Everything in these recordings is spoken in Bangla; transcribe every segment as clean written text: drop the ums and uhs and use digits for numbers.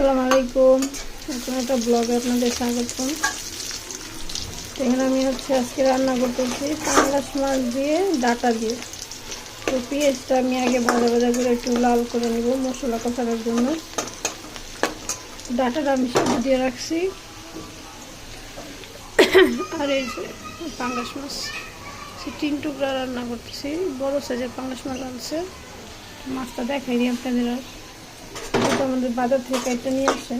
আসসালামু আলাইকুম। নতুন একটা ব্লগে আপনাদের স্বাগতম। এখানে আমি আজকে রান্না করতেছি পাঙ্গাস মাছ দিয়ে ডাটা দিয়ে। তো পেঁয়াজটা আমি আগে ভাজা ভাজা করে একটু লাল করে নিব মশলা কষানোর জন্য। ডাটাটা আমি সিদ্ধ দিয়ে রাখছি। আর এই যে পাঙ্গাস মাছ 3 টুকরা রান্না করতেছি। বড় সাইজের পাঙ্গাস মাছ আনছে, মাছটা দেখাই দিই আপনাদের। যেহেতু আমাদের বাজার থেকে একটা নিয়ে আসে,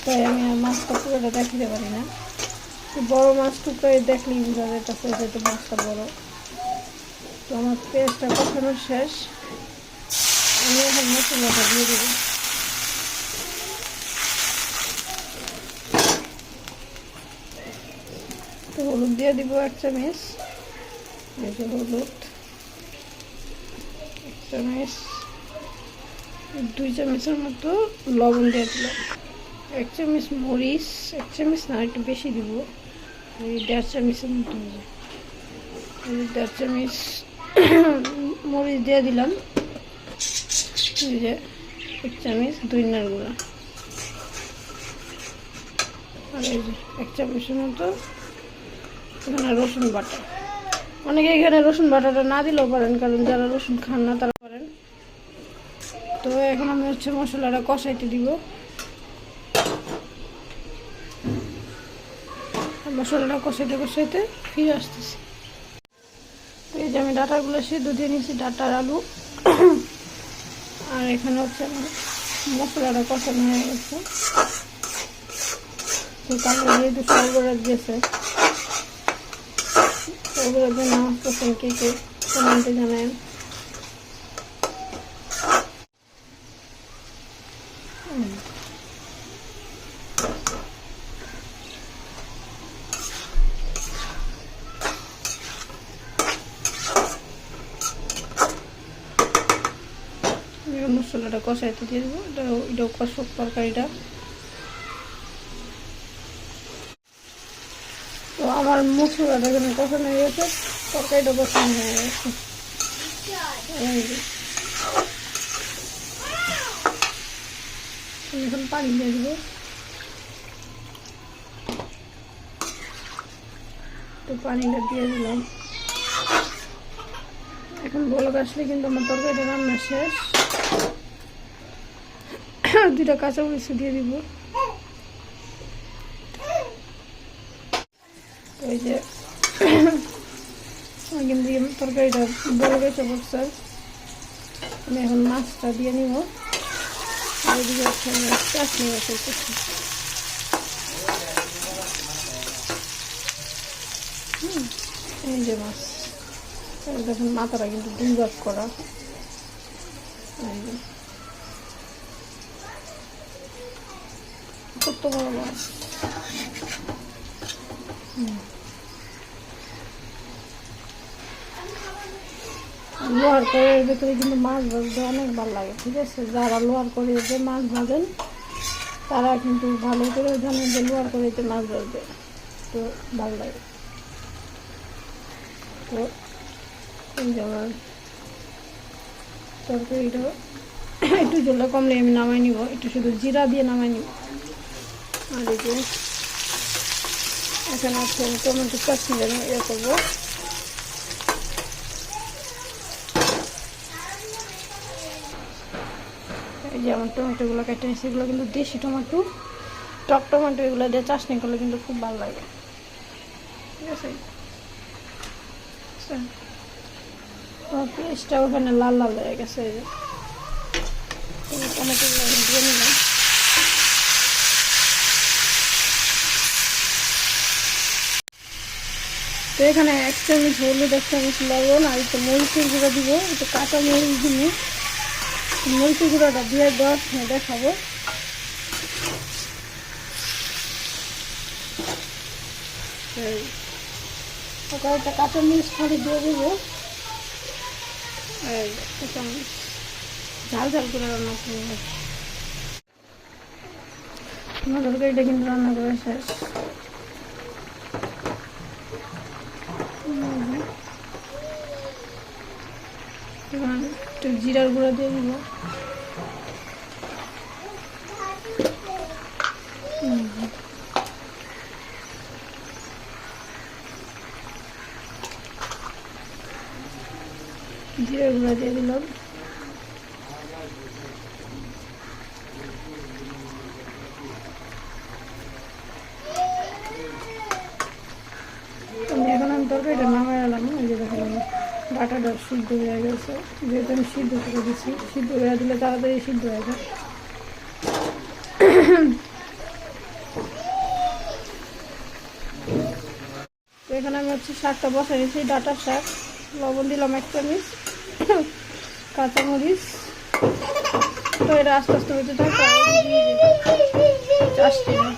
তাই আমি আর মাছটা পুরোটা দেখাতে পারি না। বড় মাছ টুকরাই দেখলেই বোঝা যাইতেছে যেহেতু মাছটা বড়। তো আমার পেঁয়াজটা কষানো শেষ, আমি এখন মশলাটা দিয়ে দেবো। তো হলুদ দিয়ে দিব 1 চামচ, এই যে হলুদ 1 চামচ, 2 চামচের মতো লবণ দিয়ে দিলাম, 1 চামচ মরিচ, 1 চামচ না একটু বেশি দিব, এই 1.5 চামচের মতো হবে। 1.5 চামচ মরিচ দিয়ে দিলাম। এই যে 1 চামচ ধনিয়ার গুঁড়া, আর এই যে 1 চামচের মতো এখানে রসুন বাটা। অনেকে এখানে রসুন বাটাটা না দিলেও পারেন, কারণ যারা রসুন খান না তারা পারেন। তো এখন আমি মশলাটা কষাইতে দিব। মশলাটা কষাইতে কষাইতে ফিরে আসতেছি। তো এই যে আমি ডাটাগুলো সিদ্ধ দিয়ে নিয়েছি, ডাটার আলু। আর এখানে আমার মশলাটা কষানো হয়ে গেছে। তো কালো যেহেতু সরবরাহ দিয়েছে, সরবরাহ দিয়ে নামাজ পড়ছেন কে কে কমেন্টে জানায়। মশলাটা কষাইতে দিয়ে দেবো। এটাও কষক তরকারিটা। তো আমার মশলাটা এখানে কষানো হয়ে গেছে, তরকারিটা কষানো হয়ে গেছে। এখন পানি দিয়ে দেবো। তো পানিটা দিয়ে দিলাম। এখন বলক আসলে কিন্তু আমার তরকারিটা রান্না শেষ। 2টা কাঁচামরিচ দিয়ে দিব। ওই যে কিন্তু তরকারিটা বলক এসে পড়ছে। আমি এখন মাছটা দিয়ে নিব। ওইদিকে চাটনি বসাইতেছি। এই যে মাছ, দেখুন মাথাটা কিন্তু 2 ভাগ করা। কত বড় মাছ। লোহার কড়াইয়ের ভেতরে কিন্তু মাছ ভাজতে অনেক ভালো লাগে, ঠিক আছে? যারা লোহার কড়াইতে মাছ ভাজেন তারা কিন্তু ভালো করে জানেন যে লোহার কড়াইতে মাছ ভাজবে, তো ভালো লাগে। তো এই যেমন তরকারিটা একটু জলে কমলে আমি নামাই নিব, একটু শুধু জিরা দিয়ে নামাই নিব। আর এই যে এখানে টমেটো চাটনি ইয়ে করবো। এই যে আমার টমেটোগুলো কেটে নিয়েছি, এগুলো কিন্তু দেশি টমেটো, টক টমেটো। এগুলো দিয়ে চাটনি করলে কিন্তু খুব ভালো লাগে, ঠিক আছে? পেঁয়াজটা ওখানে লাল লাল হয়ে গেছে। এই যে টমেটোগুলো দিয়ে নিলাম। তো এখানে 1 চামচ হলুদ, 1 চামচ লবণ, আর একটু মরিচের গুঁড়া দিব, একটু কাঁচা মরিচ দিয়ে মরিচের গুঁড়াটা দিয়ে দেখাবো। কয়েকটা কাঁচা মরিচ খালি দিয়ে দেবো। ঝাল ঝাল করে রান্না করবো। আমার তরকারিটা কিন্তু রান্না করে শেষ। একটু জিরার গুঁড়া দিয়ে দিব। জিরে গুঁড়া দিয়ে দিলাম। এখন আমি তরকারিটা নামাই এলাম। এই যে দেখলাম ডাটাটা সিদ্ধ হয়ে গেছে, যেহেতু আমি সিদ্ধ করে দিচ্ছি। সিদ্ধ হয়ে দিলে তাড়াতাড়ি সিদ্ধ হয়ে যায়। তো এখানে আমি শাকটা বসাই নিয়েছি, ডাটার শাক। লবণ দিলাম 1 চামচ, কাঁচামরিচ। তো এটা আস্তে আস্তে হতে থাকে, আসছে না।